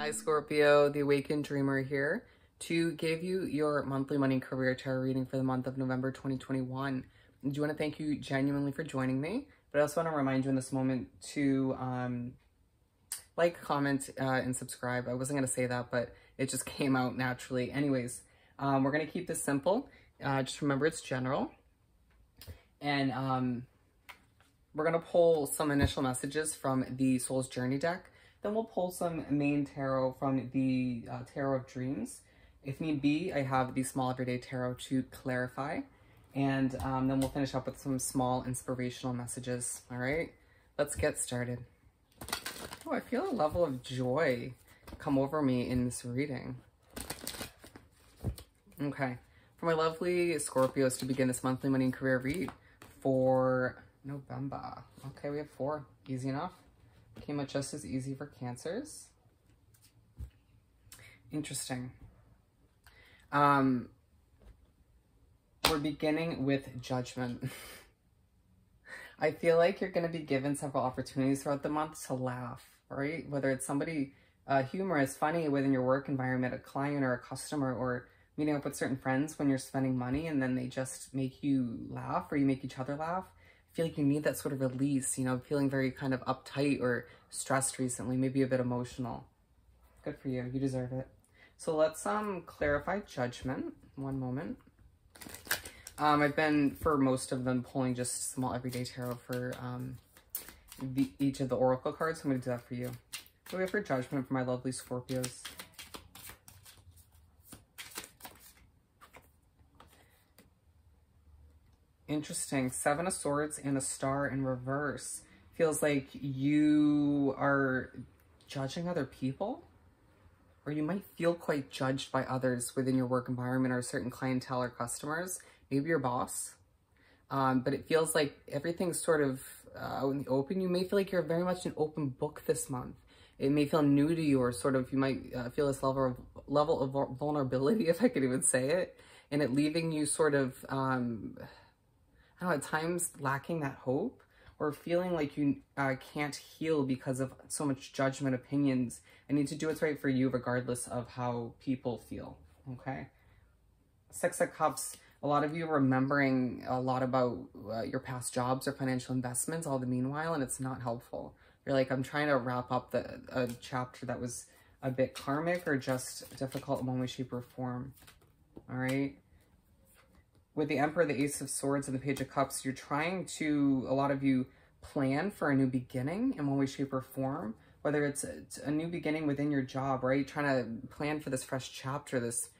Hi Scorpio, the Awakened Dreamer here to give you your monthly money and career tarot reading for the month of November 2021. I do want to thank you genuinely for joining me, but I also want to remind you in this moment to like, comment, and subscribe. I wasn't going to say that, but it just came out naturally. Anyways, we're going to keep this simple. Just remember it's general. And we're going to pull some initial messages from the Soul's Journey deck. Then we'll pull some main tarot from the Tarot of Dreams. If need be, I have the Small Everyday Tarot to clarify. And then we'll finish up with some small inspirational messages. All right, let's get started. Oh, I feel a level of joy come over me in this reading. Okay, for my lovely Scorpios to begin this monthly money and career read for November. Okay, we have 4. Easy enough. Came out just as easy for Cancers. Interesting. We're beginning with Judgment. I feel like you're going to be given several opportunities throughout the month to laugh, right? Whether it's somebody humorous, funny within your work environment, a client or a customer, or meeting up with certain friends when you're spending money and then they just make you laugh or you make each other laugh. I feel like you need that sort of release, you know, feeling very kind of uptight or stressed recently, maybe a bit emotional. Good for you. You deserve it. So let's clarify Judgment. One moment. I've been, for most of them, pulling just Small Everyday Tarot for each of the Oracle cards. So I'm going to do that for you. What do we have for Judgment for my lovely Scorpios? Interesting. 7 of Swords and a Star in reverse. Feels like you are judging other people, or you might feel quite judged by others within your work environment or certain clientele or customers, maybe your boss. But it feels like everything's sort of out in the open. You may feel like you're very much an open book this month. It may feel new to you, or sort of you might feel this level of vulnerability, if I could even say it, and it leaving you sort of I don't know, at times lacking that hope, or feeling like you can't heal because of so much judgment, opinions, and need to do what's right for you regardless of how people feel, okay? 6 of Cups, a lot of you remembering a lot about your past jobs or financial investments all the meanwhile, and it's not helpful. You're like, I'm trying to wrap up a chapter that was a bit karmic or just difficult in one way, shape, or form, all right? With the Emperor, the Ace of Swords, and the Page of Cups, you're trying to, a lot of you, plan for a new beginning in one way, shape, or form. Whether it's a new beginning within your job, right? Trying to plan for this fresh chapter, this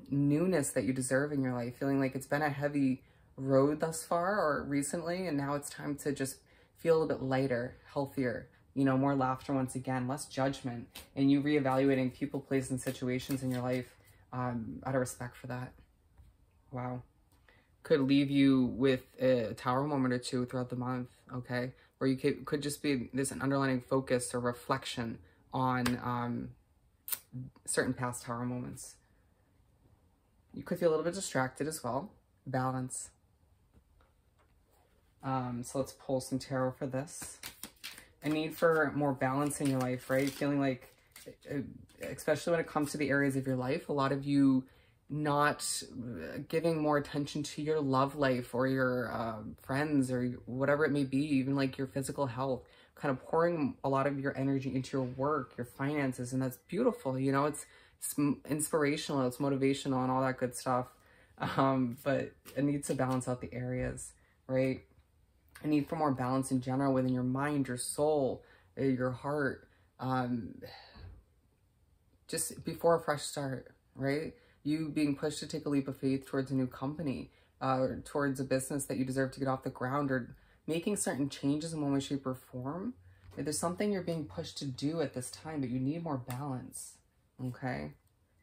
newness that you deserve in your life. Feeling like it's been a heavy road thus far or recently, and now it's time to just feel a little bit lighter, healthier, you know, more laughter once again, less judgment, and you reevaluating people, places, and situations in your life out of respect for that. Wow. Could leave you with a tower moment or two throughout the month, okay? Or you could just be this an underlying focus or reflection on certain past tower moments. You could feel a little bit distracted as well. Balance. So let's pull some tarot for this. A need for more balance in your life, right? Feeling like, especially when it comes to the areas of your life, a lot of you not giving more attention to your love life or your friends or whatever it may be, even like your physical health, kind of pouring a lot of your energy into your work, your finances, and that's beautiful. You know, it's inspirational, it's motivational, and all that good stuff. But it needs to balance out the areas, right? A need for more balance in general within your mind, your soul, your heart, just before a fresh start, right? You being pushed to take a leap of faith towards a new company, towards a business that you deserve to get off the ground, or making certain changes in one way, shape, or form. If there's something you're being pushed to do at this time, but you need more balance, okay?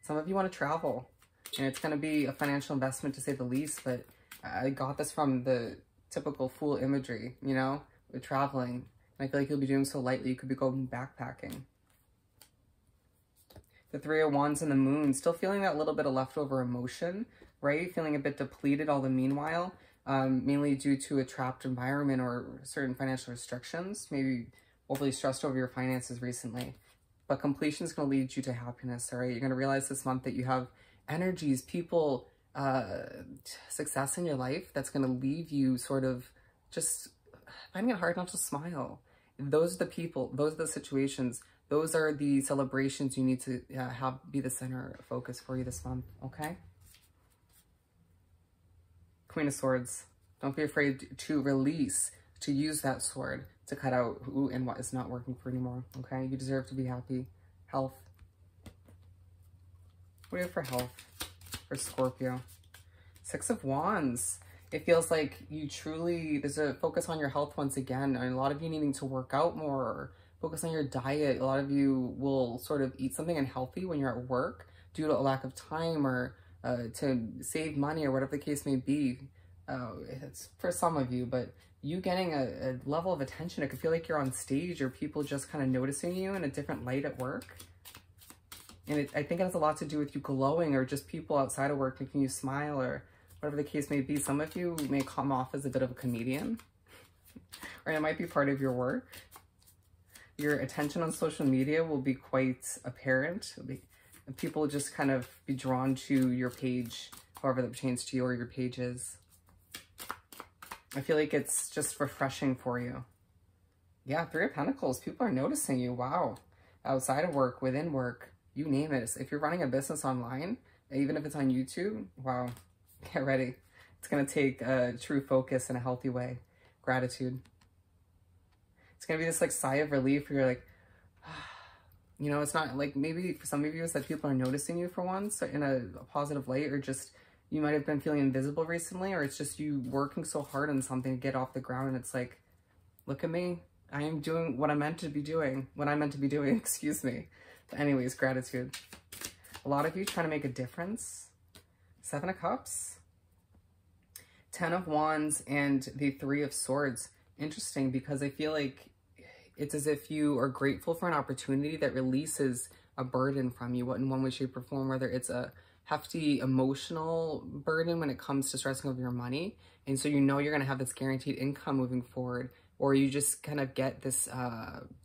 Some of you want to travel, and it's going to be a financial investment to say the least, but I got this from the typical fool imagery, you know, with traveling. And I feel like you'll be doing so lightly, you could be going backpacking. The 3 of Wands and the Moon, still feeling that little bit of leftover emotion, right? Feeling a bit depleted all the meanwhile, mainly due to a trapped environment or certain financial restrictions, maybe overly stressed over your finances recently. but completion is going to lead you to happiness, all right? You're going to realize this month that you have energies, people, success in your life that's going to leave you sort of just finding it hard not to smile. Those are the people, those are the situations, those are the celebrations you need to have be the center of focus for you this month, okay? Queen of Swords. Don't be afraid to release, to use that sword to cut out who and what is not working for you anymore, okay? You deserve to be happy. Health. What do you have for health? For Scorpio. Six of Wands. It feels like you truly, there's a focus on your health once again. And a lot of you needing to work out more, or focus on your diet. A lot of you will sort of eat something unhealthy when you're at work due to a lack of time, or to save money, or whatever the case may be. It's for some of you, but you getting a level of attention, it could feel like you're on stage, or people just kind of noticing you in a different light at work. And I think it has a lot to do with you glowing, or just people outside of work making you smile, or whatever the case may be. Some of you may come off as a bit of a comedian, or it might be part of your work. Your attention on social media will be quite apparent. People will just kind of be drawn to your page, however that pertains to you or your pages. I feel like it's just refreshing for you. Yeah, Three of Pentacles. People are noticing you. Wow. Outside of work, within work, you name it. If you're running a business online, even if it's on YouTube, wow, get ready. It's going to take a true focus in a healthy way. Gratitude. It's going to be this like sigh of relief where you're like, you know, it's not like, maybe for some of you it's that people are noticing you for once in a positive light, or just you might have been feeling invisible recently, or it's just you working so hard on something to get off the ground, and it's like, look at me. I am doing what I'm meant to be doing, excuse me. But anyways, gratitude. A lot of you trying to make a difference. Seven of Cups. 10 of Wands and the Three of Swords. Interesting, because I feel like it's as if you are grateful for an opportunity that releases a burden from you, in one way, shape, or form, whether it's a hefty emotional burden when it comes to stressing over your money. And so you know you're going to have this guaranteed income moving forward, or you just kind of get this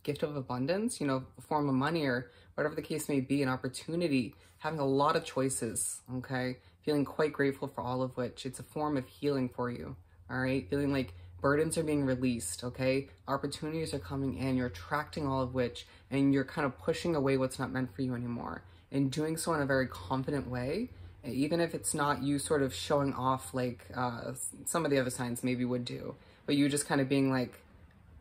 gift of abundance, you know, a form of money, or whatever the case may be, an opportunity, having a lot of choices, okay? Feeling quite grateful for all of which. It's a form of healing for you, all right? Feeling like burdens are being released, okay? Opportunities are coming in, you're attracting all of which, and you're kind of pushing away what's not meant for you anymore. And doing so in a very confident way, even if it's not you sort of showing off like some of the other signs maybe would do, but you just kind of being like,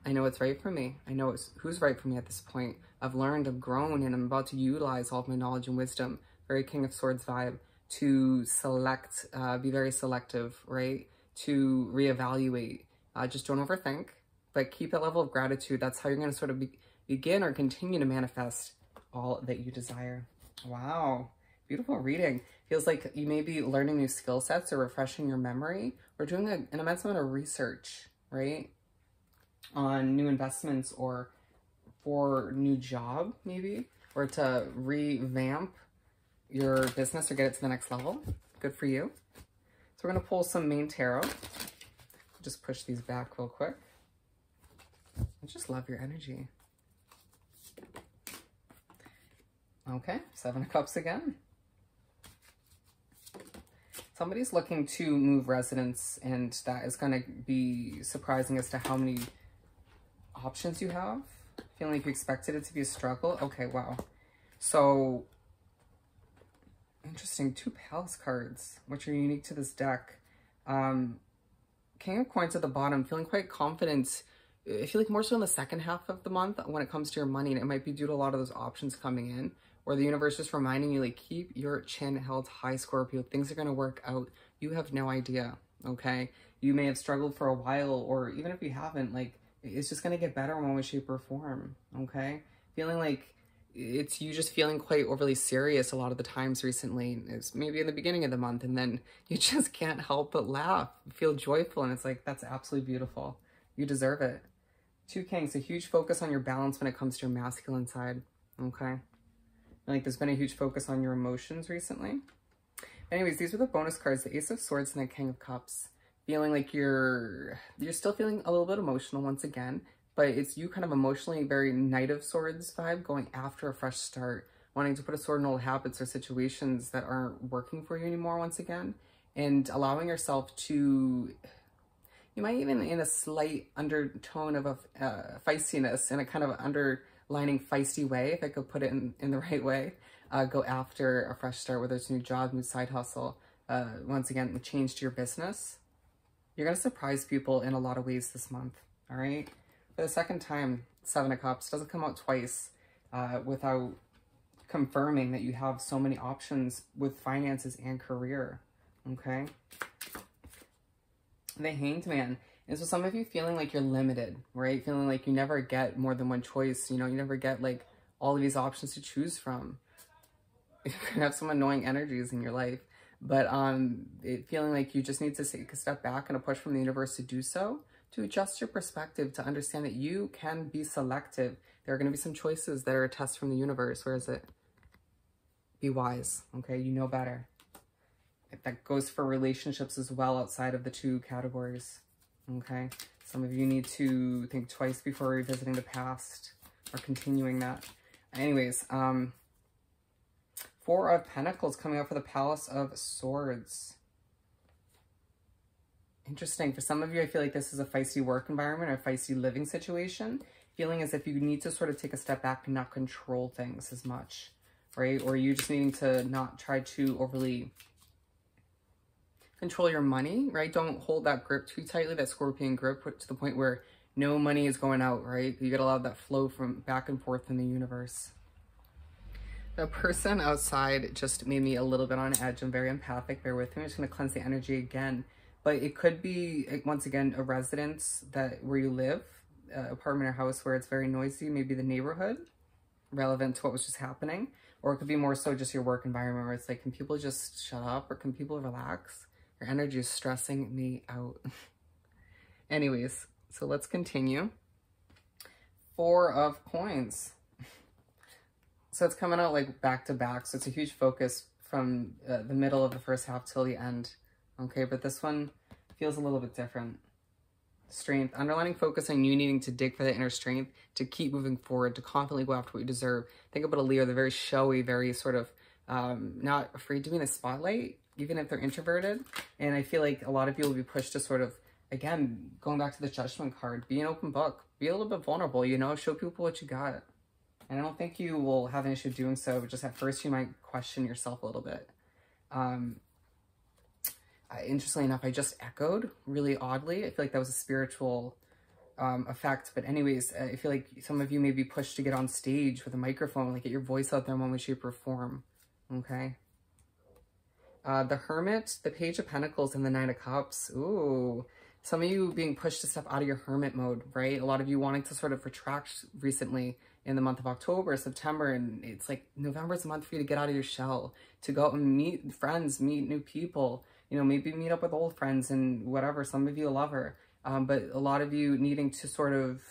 I know what's right for me. I know who's right for me at this point. I've learned, I've grown, and I'm about to utilize all of my knowledge and wisdom. Very King of Swords vibe, to select, be very selective, right? To reevaluate. Just don't overthink, but keep that level of gratitude. That's how you're going to sort of begin or continue to manifest all that you desire. Wow. Beautiful reading. Feels like you may be learning new skill sets, or refreshing your memory, or doing an immense amount of research, right? On new investments, or for new job maybe, or to revamp your business or get it to the next level. Good for you. So we're going to pull some main tarot. Just push these back real quick. I just love your energy. Okay, Seven of Cups again. Somebody's looking to move residence, and that is going to be surprising as to how many options you have. Feeling like you expected it to be a struggle. Okay, wow. So, interesting. Two Palace cards, which are unique to this deck. King of Coins at the bottom, feeling quite confident. I feel like more so in the second half of the month when it comes to your money, and it might be due to a lot of those options coming in, or the universe just reminding you, like, keep your chin held high, Scorpio. Things are going to work out. You have no idea, okay? You may have struggled for a while, or even if you haven't, like, it's just going to get better in one way, shape, or form, okay? Feeling like it's you just feeling quite overly serious a lot of the times recently. It's maybe in the beginning of the month, and then you just can't help but laugh, feel joyful, and it's like, that's absolutely beautiful. You deserve it. Two Kings, a huge focus on your balance when it comes to your masculine side, okay? Like there's been a huge focus on your emotions recently. Anyways, these are the bonus cards, the Ace of Swords and the King of Cups. Feeling like you're still feeling a little bit emotional once again, but it's you kind of emotionally very Knight of Swords vibe, going after a fresh start, wanting to put a sword in old habits or situations that aren't working for you anymore once again, and allowing yourself to, you might even in a slight undertone of a feistiness, in a kind of underlining feisty way, if I could put it in the right way, go after a fresh start, whether it's a new job, new side hustle, once again, change to your business. You're going to surprise people in a lot of ways this month, all right? For the second time, Seven of Cups doesn't come out twice without confirming that you have so many options with finances and career, okay? The Hanged Man. And so some of you feeling like you're limited, right? Feeling like you never get more than one choice. You know, you never get like all of these options to choose from. You're gonna have some annoying energies in your life, but feeling like you just need to take a step back and a push from the universe to do so, to adjust your perspective, to understand that you can be selective. There are going to be some choices that are a test from the universe. Where is it? Be wise, okay? You know better. That goes for relationships as well, outside of the two categories, okay? Some of you need to think twice before revisiting the past or continuing that. Anyways, Four of Pentacles coming up for the Palace of Swords. Interesting. For some of you, I feel like this is a feisty work environment or a feisty living situation. Feeling as if you need to sort of take a step back and not control things as much, right? Or you just needing to not try to overly control your money, right? Don't hold that grip too tightly, that scorpion grip, to the point where no money is going out, right? You gotta allow that flow from back and forth in the universe. The person outside just made me a little bit on edge. I'm very empathic. Bear with me. I'm just going to cleanse the energy again. But it could be, once again, a residence where you live, apartment or house where it's very noisy, maybe the neighborhood, relevant to what was just happening. Or it could be more so just your work environment where it's like, can people just shut up or can people relax? Your energy is stressing me out. Anyways, so let's continue. Four of Coins. So it's coming out like back to back. So it's a huge focus from the middle of the first half till the end. Okay, but this one feels a little bit different. Strength, underlining focus on you needing to dig for that inner strength, to keep moving forward, to confidently go after what you deserve. Think about a Leo, they're very showy, very sort of not afraid to be in the spotlight, even if they're introverted. And I feel like a lot of you will be pushed to sort of, again, going back to the Judgment card, be an open book, be a little bit vulnerable, you know, show people what you got. And I don't think you will have an issue doing so, but just at first you might question yourself a little bit. Interestingly enough, I just echoed really oddly. I feel like that was a spiritual effect. But anyways, I feel like some of you may be pushed to get on stage with a microphone, like get your voice out there in one way, shape, or form. Okay. The Hermit, the Page of Pentacles, and the Nine of Cups. Ooh. Some of you being pushed to step out of your hermit mode, right? A lot of you wanting to sort of retract recently in the month of October, September, and it's like November is a month for you to get out of your shell, to go out and meet friends, meet new people, you know, maybe meet up with old friends and whatever. Some of you a lover, but a lot of you needing to sort of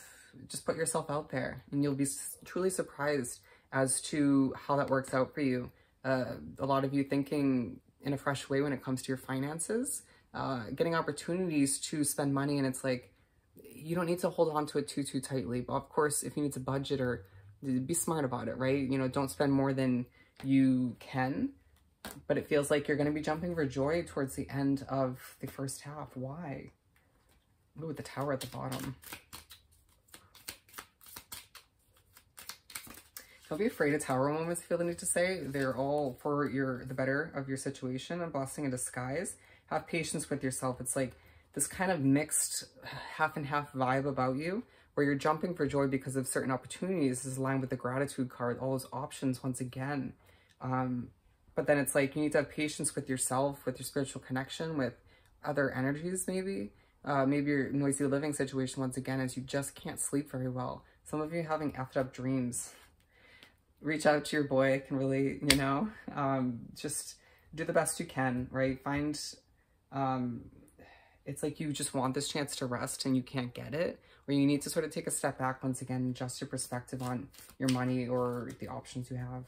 just put yourself out there, and you'll be truly surprised as to how that works out for you. A lot of you thinking in a fresh way when it comes to your finances, getting opportunities to spend money, and it's like, you don't need to hold on to it too tightly. But of course, if you need to budget or be smart about it, right? You know, don't spend more than you can. But it feels like you're going to be jumping for joy towards the end of the first half. Why? Ooh, with the Tower at the bottom. Don't be afraid of Tower moments, I feel the need to say. They're all for the better of your situation, a blessing in disguise. Have patience with yourself. It's like this kind of mixed half and half vibe about you, where you're jumping for joy because of certain opportunities. This is aligned with the Gratitude card, all those options once again. But then it's like you need to have patience with yourself, with your spiritual connection, with other energies maybe. Maybe your noisy living situation once again is you just can't sleep very well. Some of you having effed up dreams. Reach out to your boy, I can relate, you know. Just do the best you can, right? Find... it's like you just want this chance to rest and you can't get it, or you need to sort of take a step back once again and adjust your perspective on your money or the options you have.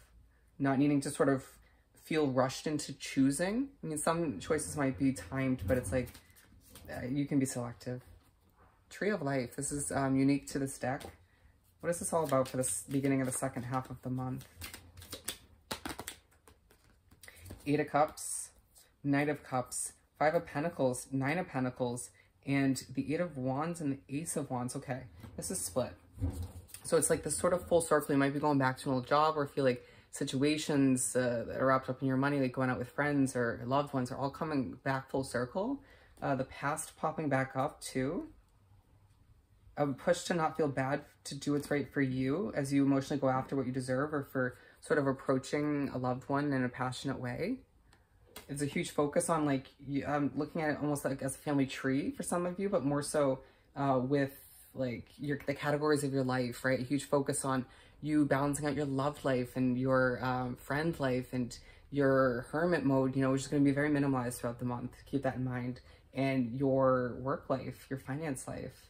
Not needing to sort of feel rushed into choosing. I mean, some choices might be timed, but it's like you can be selective. Tree of Life. This is unique to this deck. What is this all about for this beginning of the second half of the month? Eight of Cups, Knight of Cups, Five of Pentacles, Nine of Pentacles, and the Eight of Wands and the Ace of Wands. Okay, this is split. So it's like this sort of full circle. You might be going back to an old job or feel like situations that are wrapped up in your money, like going out with friends or loved ones, are all coming back full circle. The past popping back up too. A push to not feel bad, to do what's right for you as you emotionally go after what you deserve, or for sort of approaching a loved one in a passionate way. It's a huge focus on, like, I'm looking at it almost like as a family tree for some of you, but more so with like the categories of your life, right? A huge focus on you balancing out your love life and your friend life and your hermit mode, you know, which is going to be very minimalized throughout the month. Keep that in mind. And your work life, your finance life.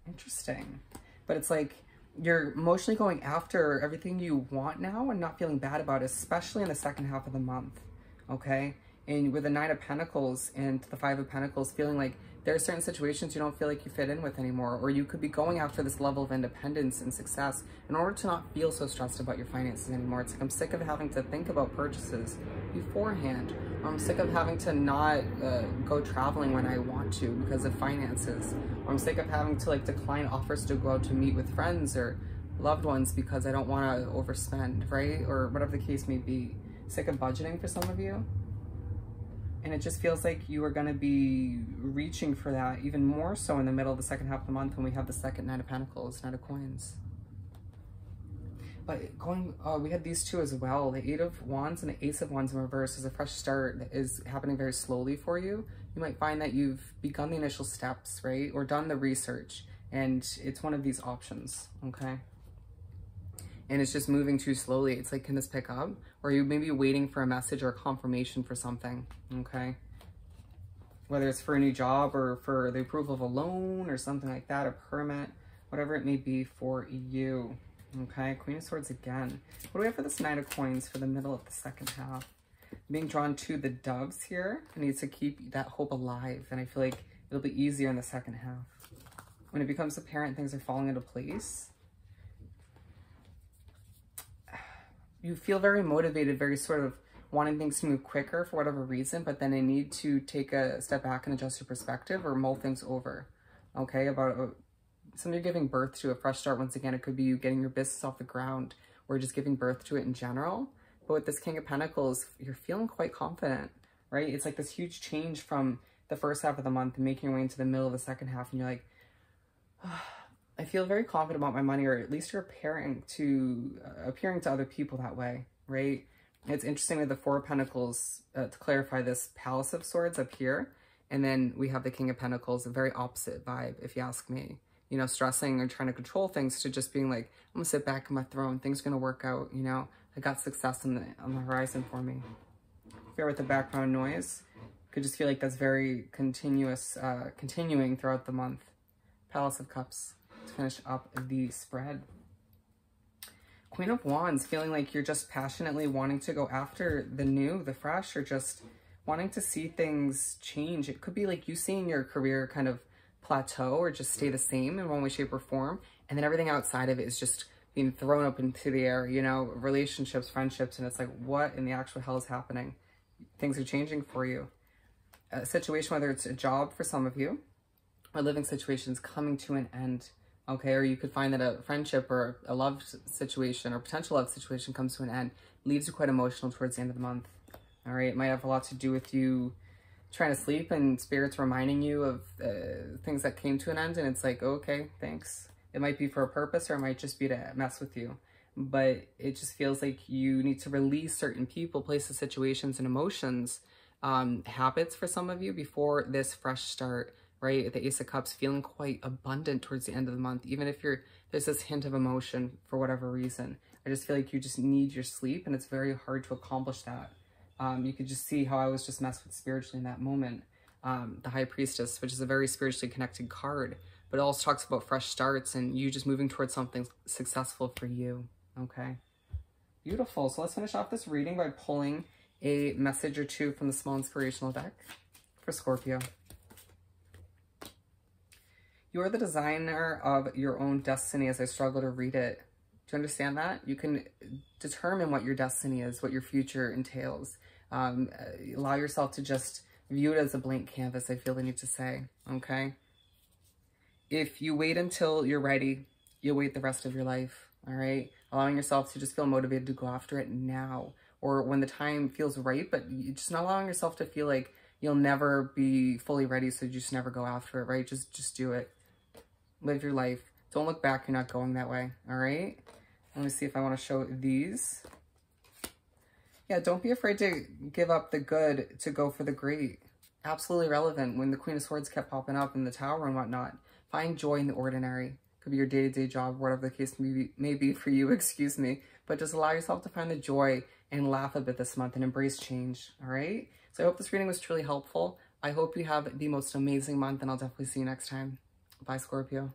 Interesting. But it's like you're emotionally going after everything you want now and not feeling bad about it, especially in the second half of the month. Okay? And with the Nine of Pentacles and the Five of Pentacles, feeling like there are certain situations you don't feel like you fit in with anymore, or you could be going after this level of independence and success in order to not feel so stressed about your finances anymore. It's like, I'm sick of having to think about purchases beforehand, or I'm sick of having to not go traveling when I want to because of finances, or I'm sick of having to like decline offers to go out to meet with friends or loved ones because I don't want to overspend, right? Or whatever the case may be. Sick of budgeting for some of you. And it just feels like you are going to be reaching for that even more so in the middle of the second half of the month when we have the second Nine of Pentacles, Knight of Coins. But going, we had these two as well. The Eight of Wands and the Ace of Wands in reverse is a fresh start that is happening very slowly for you. You might find that you've begun the initial steps, right? Or done the research. And it's one of these options, okay? And it's just moving too slowly. It's like, can this pick up? Or you may be waiting for a message or a confirmation for something, okay? Whether it's for a new job or for the approval of a loan or something like that, a permit, whatever it may be for you, okay? Queen of Swords again. What do we have for this Nine of Coins for the middle of the second half? Being drawn to the doves here. I need to keep that hope alive. And I feel like it'll be easier in the second half. When it becomes apparent things are falling into place, you feel very motivated, very sort of wanting things to move quicker for whatever reason, but then I need to take a step back and adjust your perspective or mull things over, okay? About something you're giving birth to, a fresh start. Once again, it could be you getting your business off the ground or just giving birth to it in general. But with this King of Pentacles, you're feeling quite confident, right? It's like this huge change from the first half of the month and making your way into the middle of the second half, and you're like, oh, I feel very confident about my money, or at least you're appearing to other people that way, right? It's interesting with the Four of Pentacles, to clarify this, Palace of Swords up here, and then we have the King of Pentacles, a very opposite vibe, if you ask me. You know, stressing or trying to control things to just being like, I'm gonna sit back on my throne, things are gonna work out, you know? I got success on the horizon for me. Here with the background noise, could just feel like that's very continuing throughout the month. Palace of Cups. To finish up the spread. Queen of Wands, feeling like you're just passionately wanting to go after the new, the fresh, or just wanting to see things change. It could be like you seeing your career kind of plateau or just stay the same in one way, shape, or form, and then everything outside of it is just being thrown up into the air, you know, relationships, friendships, and it's like, what in the actual hell is happening? Things are changing for you. A situation, whether it's a job for some of you, or living situations coming to an end. Okay, or you could find that a friendship or a love situation or potential love situation comes to an end, leaves you quite emotional towards the end of the month. All right, it might have a lot to do with you trying to sleep and spirits reminding you of things that came to an end, and it's like, okay, thanks. It might be for a purpose, or it might just be to mess with you. But it just feels like you need to release certain people, places, situations, and emotions, habits for some of you before this fresh start. Right, the Ace of Cups, feeling quite abundant towards the end of the month, even if there's this hint of emotion for whatever reason. I just feel like you just need your sleep, and it's very hard to accomplish that. You could just see how I was just messed with spiritually in that moment. The High Priestess, which is a very spiritually connected card, but it also talks about fresh starts and you just moving towards something successful for you. Okay, beautiful. So let's finish off this reading by pulling a message or two from the small inspirational deck for Scorpio. You're the designer of your own destiny as I struggle to read it. Do you understand that? You can determine what your destiny is, what your future entails. Allow yourself to just view it as a blank canvas, I feel the need to say, okay? If you wait until you're ready, you'll wait the rest of your life, all right? Allowing yourself to just feel motivated to go after it now, or when the time feels right, but you're just not allowing yourself to feel like you'll never be fully ready, so you just never go after it, right? Just do it. Live your life. Don't look back. You're not going that way, all right? Let me see if I want to show these. Yeah, don't be afraid to give up the good to go for the great. Absolutely relevant when the Queen of Swords kept popping up in the Tower and whatnot. Find joy in the ordinary. Could be your day-to-day job, whatever the case may be for you, excuse me. But just allow yourself to find the joy and laugh a bit this month and embrace change, all right? So I hope this reading was truly helpful. I hope you have the most amazing month, and I'll definitely see you next time. Bye, Scorpio.